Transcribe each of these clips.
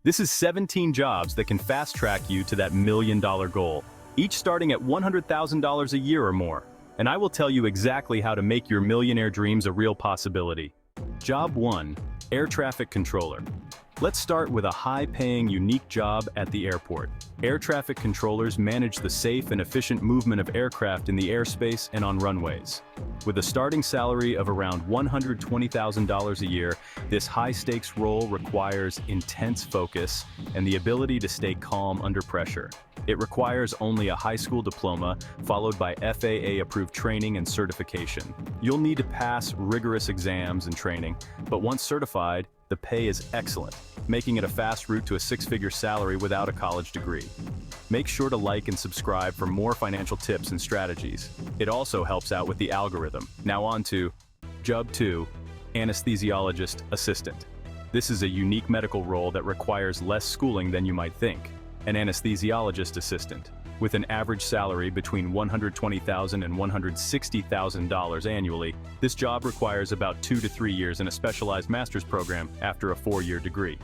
This is 17 jobs that can fast-track you to that million-dollar goal, each starting at $100,000 a year or more. And I will tell you exactly how to make your millionaire dreams a real possibility. Job 1. Air Traffic Controller. Let's start with a high-paying, unique job at the airport. Air traffic controllers manage the safe and efficient movement of aircraft in the airspace and on runways. With a starting salary of around $120,000 a year, this high-stakes role requires intense focus and the ability to stay calm under pressure. It requires only a high school diploma, followed by FAA-approved training and certification. You'll need to pass rigorous exams and training, but once certified, the pay is excellent, making it a fast route to a six-figure salary without a college degree. Make sure to like and subscribe for more financial tips and strategies. It also helps out with the algorithm. Now on to Job 2, Anesthesiologist Assistant. This is a unique medical role that requires less schooling than you might think. An anesthesiologist assistant, with an average salary between $120,000 and $160,000 annually, this job requires about 2 to 3 years in a specialized master's program after a 4-year degree.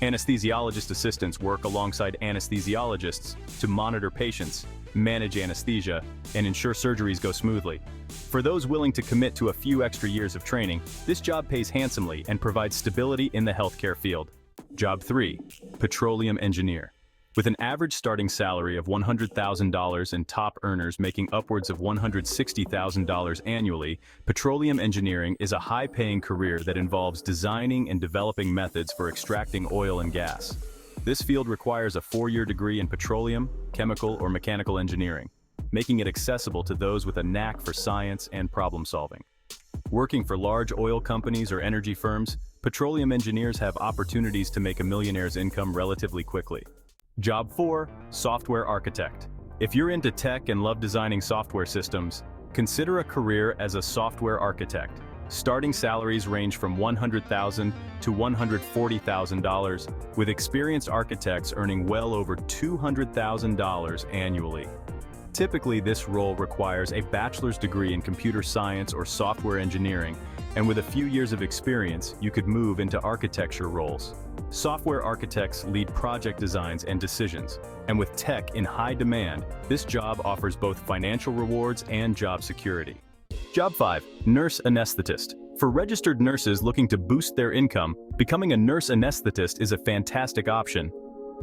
Anesthesiologist assistants work alongside anesthesiologists to monitor patients, manage anesthesia, and ensure surgeries go smoothly. For those willing to commit to a few extra years of training, this job pays handsomely and provides stability in the healthcare field. Job 3. Petroleum Engineer. With an average starting salary of $100,000 and top earners making upwards of $160,000 annually, petroleum engineering is a high-paying career that involves designing and developing methods for extracting oil and gas. This field requires a 4-year degree in petroleum, chemical, or mechanical engineering, making it accessible to those with a knack for science and problem-solving. Working for large oil companies or energy firms, petroleum engineers have opportunities to make a millionaire's income relatively quickly. Job 4. Software Architect. If you're into tech and love designing software systems, consider a career as a software architect. Starting salaries range from $100,000 to $140,000, with experienced architects earning well over $200,000 annually. Typically, this role requires a bachelor's degree in computer science or software engineering, and with a few years of experience, you could move into architecture roles. Software architects lead project designs and decisions, and with tech in high demand, this job offers both financial rewards and job security. Job 5. Nurse Anesthetist. For registered nurses looking to boost their income, becoming a nurse anesthetist is a fantastic option.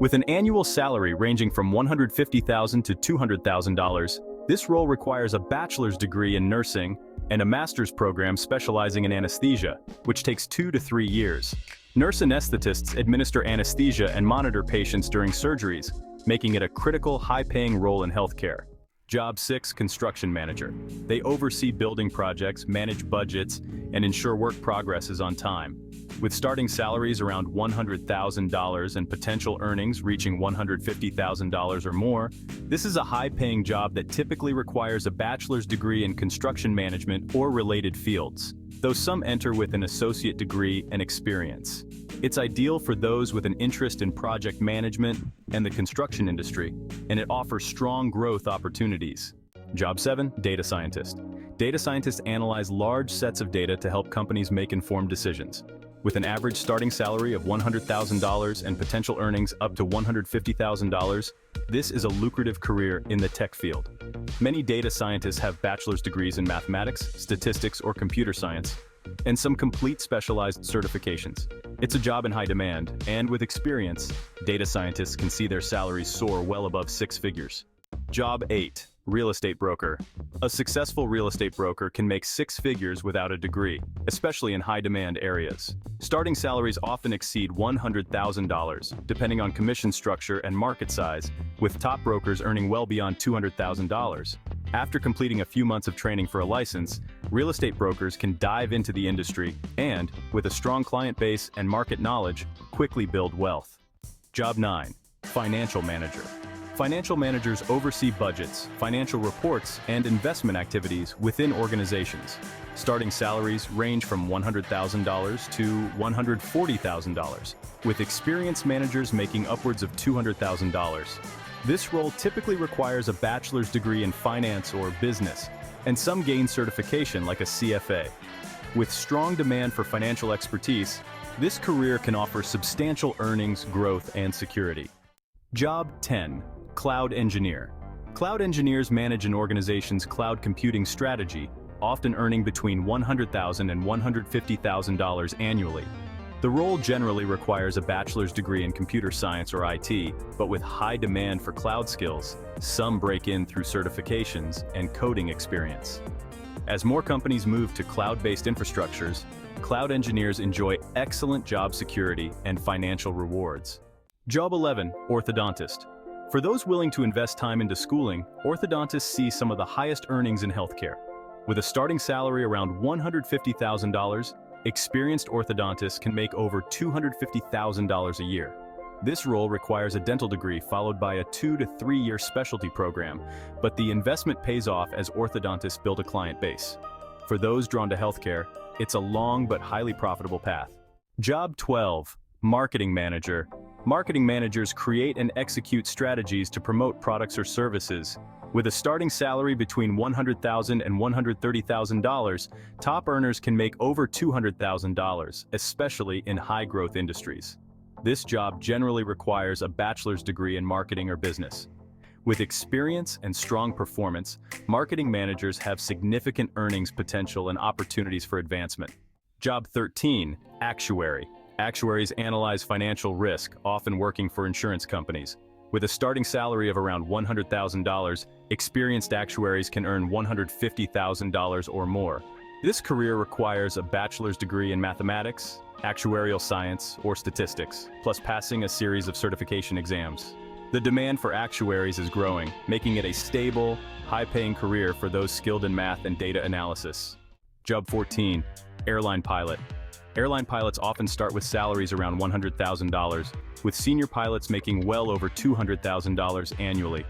With an annual salary ranging from $150,000 to $200,000, this role requires a bachelor's degree in nursing and a master's program specializing in anesthesia, which takes 2 to 3 years. Nurse anesthetists administer anesthesia and monitor patients during surgeries, making it a critical, high-paying role in healthcare. Job 6. Construction Manager. They oversee building projects, manage budgets, and ensure work progress is on time. With starting salaries around $100,000 and potential earnings reaching $150,000 or more, this is a high-paying job that typically requires a bachelor's degree in construction management or related fields, though some enter with an associate degree and experience. It's ideal for those with an interest in project management and the construction industry, and it offers strong growth opportunities. Job 7. Data Scientist. Data scientists analyze large sets of data to help companies make informed decisions. With an average starting salary of $100,000 and potential earnings up to $150,000, this is a lucrative career in the tech field. Many data scientists have bachelor's degrees in mathematics, statistics, or computer science, and some complete specialized certifications. It's a job in high demand, and with experience, data scientists can see their salaries soar well above 6 figures. Job 8. Real estate broker. A successful real estate broker can make 6 figures without a degree, especially in high-demand areas. Starting salaries often exceed $100,000, depending on commission structure and market size, with top brokers earning well beyond $200,000. After completing a few months of training for a license, real estate brokers can dive into the industry and, with a strong client base and market knowledge, quickly build wealth. Job 9. Financial Manager. Financial managers oversee budgets, financial reports, and investment activities within organizations. Starting salaries range from $100,000 to $140,000, with experienced managers making upwards of $200,000. This role typically requires a bachelor's degree in finance or business, and some gain certification like a CFA. With strong demand for financial expertise, This career can offer substantial earnings, growth, and security. Job 10. Cloud Engineer. Cloud engineers manage an organization's cloud computing strategy, often earning between $100,000 and $150,000 annually. The role generally requires a bachelor's degree in computer science or IT, but with high demand for cloud skills, some break in through certifications and coding experience. As more companies move to cloud-based infrastructures, cloud engineers enjoy excellent job security and financial rewards. Job 11. Orthodontist. For those willing to invest time into schooling, orthodontists see some of the highest earnings in healthcare. With a starting salary around $150,000, experienced orthodontists can make over $250,000 a year. This role requires a dental degree followed by a 2 to 3 year specialty program, but the investment pays off as orthodontists build a client base. For those drawn to healthcare, it's a long but highly profitable path. Job 12. Marketing Manager. Marketing managers create and execute strategies to promote products or services. With a starting salary between $100,000 and $130,000, top earners can make over $200,000, especially in high-growth industries. This job generally requires a bachelor's degree in marketing or business. With experience and strong performance, marketing managers have significant earnings potential and opportunities for advancement. Job 13. Actuary. Actuaries analyze financial risk, often working for insurance companies. With a starting salary of around $100,000, experienced actuaries can earn $150,000 or more. This career requires a bachelor's degree in mathematics, actuarial science, or statistics, plus passing a series of certification exams. The demand for actuaries is growing, making it a stable, high-paying career for those skilled in math and data analysis. Job 14. Airline Pilot. Airline pilots often start with salaries around $100,000, with senior pilots making well over $200,000 annually.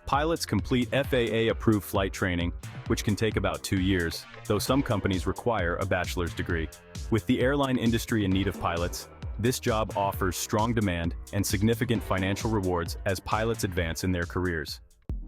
Pilots complete FAA-approved flight training, which can take about 2 years, though some companies require a bachelor's degree. With the airline industry in need of pilots, this job offers strong demand and significant financial rewards as pilots advance in their careers.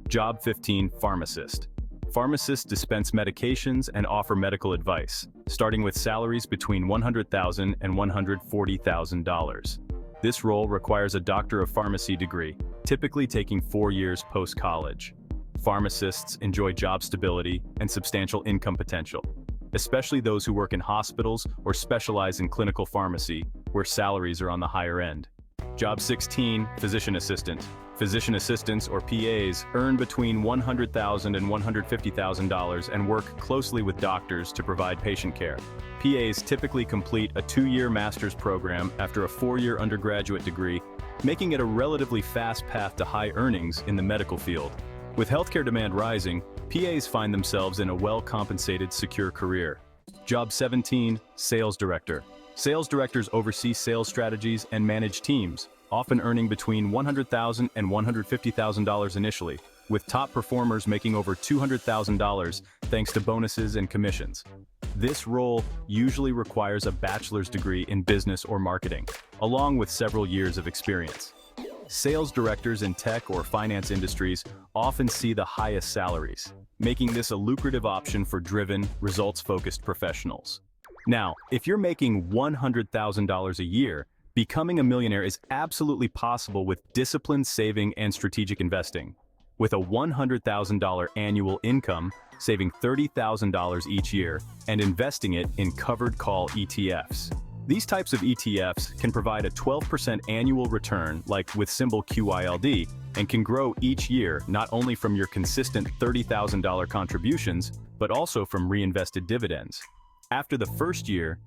Job 15. Pharmacist. Pharmacists dispense medications and offer medical advice, starting with salaries between $100,000 and $140,000. This role requires a Doctor of Pharmacy degree, typically taking 4 years post-college. Pharmacists enjoy job stability and substantial income potential, especially those who work in hospitals or specialize in clinical pharmacy, where salaries are on the higher end. Job 16. Physician Assistant. Physician assistants, or PAs, earn between $100,000 and $150,000 and work closely with doctors to provide patient care. PAs typically complete a 2-year master's program after a 4-year undergraduate degree, making it a relatively fast path to high earnings in the medical field. With healthcare demand rising, PAs find themselves in a well-compensated, secure career. Job 17. Sales Director. Sales directors oversee sales strategies and manage teams, often earning between $100,000 and $150,000 initially, with top performers making over $200,000 thanks to bonuses and commissions. This role usually requires a bachelor's degree in business or marketing, along with several years of experience. Sales directors in tech or finance industries often see the highest salaries, making this a lucrative option for driven, results-focused professionals. Now, if you're making $100,000 a year, becoming a millionaire is absolutely possible with disciplined saving and strategic investing. With a $100,000 annual income, saving $30,000 each year, and investing it in covered call ETFs. These types of ETFs can provide a 12% annual return, like with symbol QYLD, and can grow each year not only from your consistent $30,000 contributions, but also from reinvested dividends. After the first year,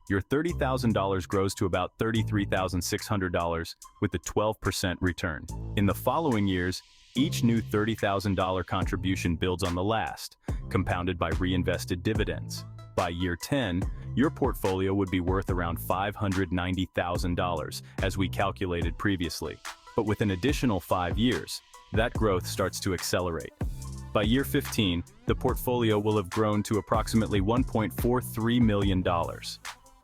your $30,000 grows to about $33,600 with a 12% return. In the following years, each new $30,000 contribution builds on the last, compounded by reinvested dividends. By year 10, your portfolio would be worth around $590,000, as we calculated previously. But with an additional 5 years, that growth starts to accelerate. By year 15, the portfolio will have grown to approximately $1.43 million.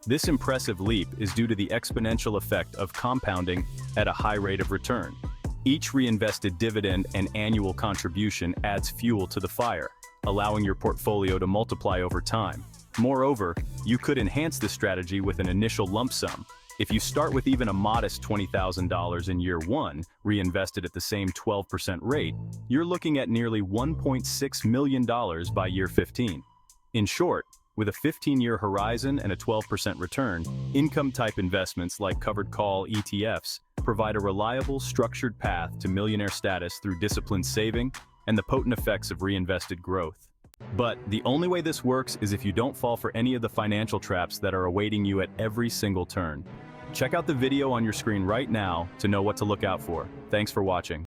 This impressive leap is due to the exponential effect of compounding at a high rate of return. Each reinvested dividend and annual contribution adds fuel to the fire, allowing your portfolio to multiply over time. Moreover, you could enhance this strategy with an initial lump sum. If you start with even a modest $20,000 in year 1, reinvested at the same 12% rate, you're looking at nearly $1.6 million by year 15. In short, with a 15-year horizon and a 12% return, income-type investments like covered call ETFs provide a reliable, structured path to millionaire status through disciplined saving and the potent effects of reinvested growth. But the only way this works is if you don't fall for any of the financial traps that are awaiting you at every single turn. Check out the video on your screen right now to know what to look out for. Thanks for watching.